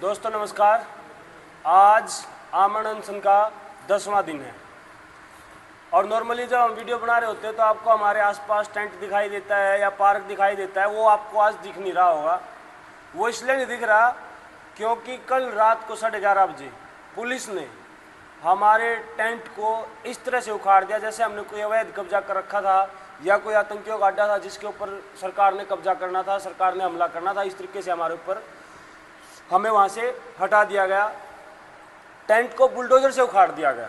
दोस्तों नमस्कार। आज आमरण अनशन का 10वां दिन है और नॉर्मली जब हम वीडियो बना रहे होते हैं तो आपको हमारे आसपास टेंट दिखाई देता है या पार्क दिखाई देता है। वो आपको आज दिख नहीं रहा होगा। वो इसलिए नहीं दिख रहा क्योंकि कल रात को 11:30 बजे पुलिस ने हमारे टेंट को इस तरह से उखाड़ दिया जैसे हमने कोई अवैध कब्जा कर रखा था या कोई आतंकियों का अड्डा था जिसके ऊपर सरकार ने कब्जा करना था, सरकार ने हमला करना था। इस तरीके से हमारे ऊपर हमें वहाँ से हटा दिया गया, टेंट को बुलडोजर से उखाड़ दिया गया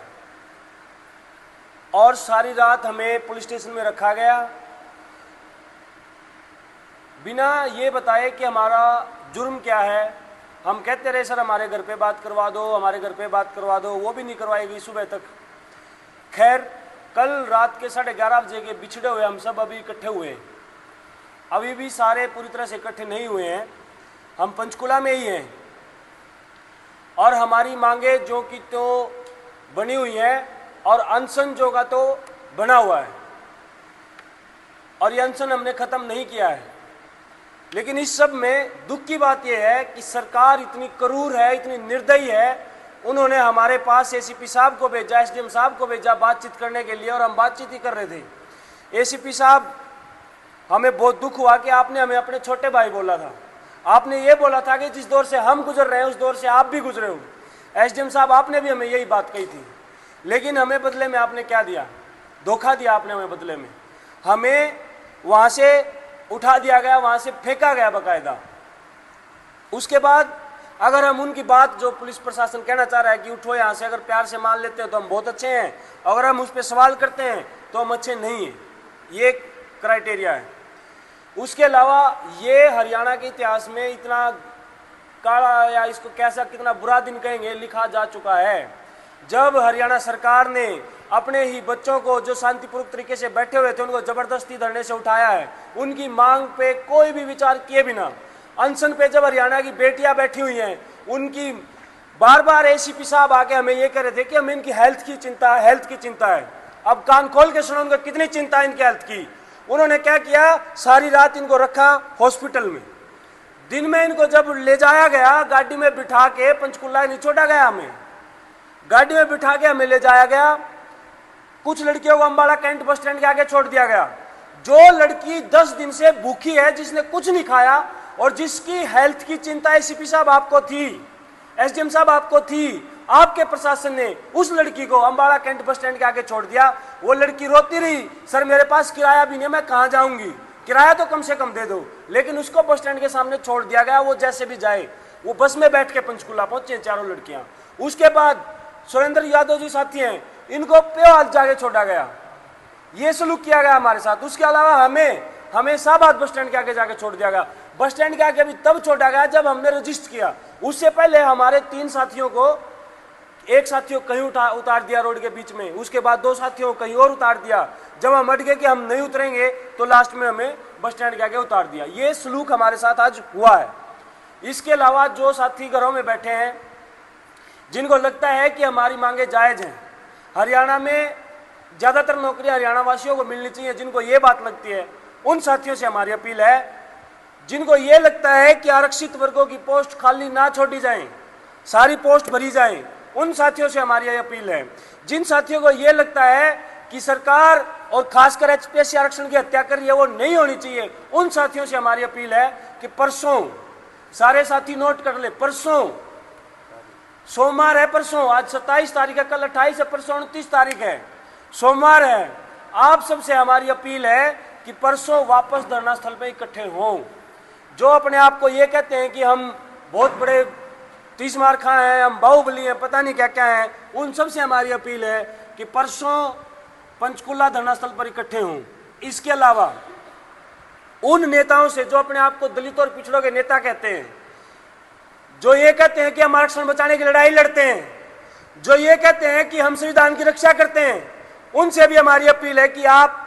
और सारी रात हमें पुलिस स्टेशन में रखा गया बिना ये बताए कि हमारा जुर्म क्या है। हम कहते रहे सर हमारे घर पे बात करवा दो, हमारे घर पे बात करवा दो, वो भी नहीं करवाई गई सुबह तक। खैर कल रात के 11:30 बजे के बिछड़े हुए हम सब अभी इकट्ठे हुए हैं। अभी भी सारे पूरी तरह से इकट्ठे नहीं हुए हैं, हम पंचकुला में ही हैं और हमारी मांगे जो कि तो बनी हुई हैं और अनशन जो का तो बना हुआ है और ये अनशन हमने ख़त्म नहीं किया है। लेकिन इस सब में दुख की बात यह है कि सरकार इतनी क्रूर है, इतनी निर्दयी है। उन्होंने हमारे पास एसीपी साहब को भेजा, एसडीएम साहब को भेजा बातचीत करने के लिए और हम बातचीत ही कर रहे थे। एसीपी साहब, हमें बहुत दुख हुआ कि आपने हमें अपने छोटे भाई बोला था। आपने ये बोला था कि जिस दौर से हम गुजर रहे हैं उस दौर से आप भी गुजरे हो। एसडीएम साहब, आपने भी हमें यही बात कही थी। लेकिन हमें बदले में आपने क्या दिया? धोखा दिया आपने हमें बदले में। हमें वहाँ से उठा दिया गया, वहाँ से फेंका गया बाकायदा। उसके बाद अगर हम उनकी बात जो पुलिस प्रशासन कहना चाह रहा है कि उठो यहाँ से, अगर प्यार से मान लेते हैं तो हम बहुत अच्छे हैं, अगर हम उस पर सवाल करते हैं तो हम अच्छे नहीं हैं। ये क्राइटेरिया है। उसके अलावा ये हरियाणा के इतिहास में इतना काला या इसको कैसा कितना बुरा दिन कहेंगे लिखा जा चुका है जब हरियाणा सरकार ने अपने ही बच्चों को जो शांतिपूर्वक तरीके से बैठे हुए थे उनको जबरदस्ती धरने से उठाया है। उनकी मांग पे कोई भी विचार किए बिना अनशन पे जब हरियाणा की बेटियां बैठी हुई हैं, उनकी बार बार एसीपी साहब आके हमें ये कह रहे थे कि हमें इनकी हेल्थ की चिंता है। अब कान खोल के सुनो उनको कितनी चिंता है इनकी हेल्थ की। उन्होंने क्या किया, सारी रात इनको रखा हॉस्पिटल में। दिन में इनको जब ले जाया गया गाड़ी में बिठा के, पंचकुला नहीं छोड़ा गया, हमें गाड़ी में बिठा के हमें ले जाया गया। कुछ लड़कियों को अम्बाड़ा कैंट बस स्टैंड के आगे छोड़ दिया गया। जो लड़की 10 दिन से भूखी है, जिसने कुछ नहीं खाया और जिसकी हेल्थ की चिंता एसीपी साहब आपको थी, एसडीएम साहब आपको थी, आपके प्रशासन ने उस लड़की को अम्बाड़ा कैंट बस स्टैंड के आगे छोड़ दिया। वो लड़की रोती रही, सर मेरे पास किराया भी नहीं, मैं कहाँ जाऊंगी, किराया तो कम से कम दे दो। लेकिन उसको बस स्टैंड के सामने छोड़ दिया गया। वो जैसे भी जाए, वो बस में बैठ के पंचकुला पहुंचे चारों लड़कियां। उसके बाद सुरेंद्र यादव जी साथी हैं, इनको प्योर जाके छोड़ा गया। ये सलूक किया गया हमारे साथ। उसके अलावा हमें शाहबाद बस स्टैंड के आगे जाके छोड़ दिया गया। बस स्टैंड के आगे भी तब छोड़ा गया जब हमने रजिस्टर किया। उससे पहले हमारे 3 साथियों को, एक साथियों कहीं उतार दिया रोड के बीच में, उसके बाद 2 साथियों को कहीं और उतार दिया। जब हम अट गए कि हम नहीं उतरेंगे तो लास्ट में हमें बस स्टैंड के आगे उतार दिया। ये सलूक हमारे साथ आज हुआ है। इसके अलावा जो साथी घरों में बैठे हैं, जिनको लगता है कि हमारी मांगे जायज हैं, हरियाणा में ज़्यादातर नौकरी हरियाणा वासियों को मिलनी चाहिए, जिनको ये बात लगती है, उन साथियों से हमारी अपील है। जिनको ये लगता है कि आरक्षित वर्गों की पोस्ट खाली ना छोड़ी जाए, सारी पोस्ट भरी जाए, उन साथियों से हमारी अपील है। जिन साथियों को ये लगता है कि सरकार और खासकर एचपीएससी आरक्षण की हत्या कर रही है, वो नहीं होनी चाहिए, उन साथियों से हमारी अपील है कि परसों, सारे साथी नोट कर ले, परसों सोमवार है, परसों, आज 27 तारीख है, कल 28 है, परसों 29 तारीख है, सोमवार है। आप सबसे हमारी अपील है कि परसों वापस धरना स्थल पे इकट्ठे हों। जो अपने आप को ये कहते हैं कि हम बहुत बड़े 30 मार खाए हैं, हम बाहुबली हैं, पता नहीं क्या क्या है, उन सबसे हमारी अपील है कि परसों पंचकुला धरना स्थल पर इकट्ठे हों। इसके अलावा उन नेताओं से जो अपने आप को दलित और पिछड़ों के नेता कहते हैं, जो ये कहते हैं कि हम आरक्षण बचाने की लड़ाई लड़ते हैं, जो ये कहते हैं कि हम संविधान की रक्षा करते हैं, उनसे भी हमारी अपील है कि आप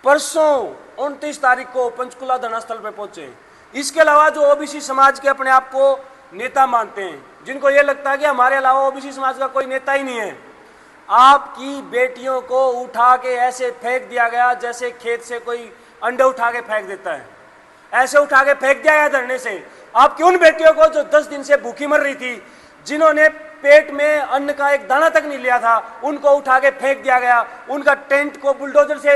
परसों 29 तारीख को पंचकुला धरना स्थल पर पहुंचे। इसके अलावा जो ओबीसी समाज के अपने आप को नेता मानते हैं, जिनको ये लगता है कि हमारे अलावा ओबीसी समाज का कोई नेता ही नहीं है, आपकी बेटियों को उठा के ऐसे फेंक दिया गया जैसे खेत से कोई अंडे उठा के फेंक देता है। ऐसे उठा के फेंक दिया गया धरने से। आपकी उन बेटियों को जो 10 दिन से भूखी मर रही थी, जिन्होंने पेट में अन्न का एक दाना तक नहीं लिया था, उनको उठा के फेंक दिया गया, उनका टेंट को बुलडोजर से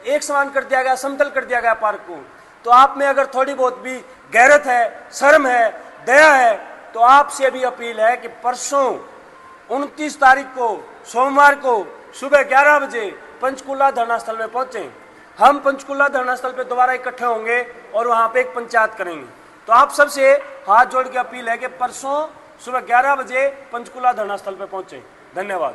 एक समान कर दिया गया, समतल कर दिया गया पार्क को। तो आप में अगर थोड़ी बहुत भी गैरत है, शर्म है, दया है, तो आपसे भी अपील है कि परसों 29 तारीख को सोमवार को सुबह 11 बजे पंचकूला धरना स्थल में पहुंचे। हम पंचकूला धरना स्थल पे दोबारा इकट्ठे होंगे और वहां पे एक पंचायत करेंगे। तो आप सबसे हाथ जोड़ के अपील है कि परसों सुबह 11 बजे पंचकूला धरना स्थल पे पहुंचे। धन्यवाद।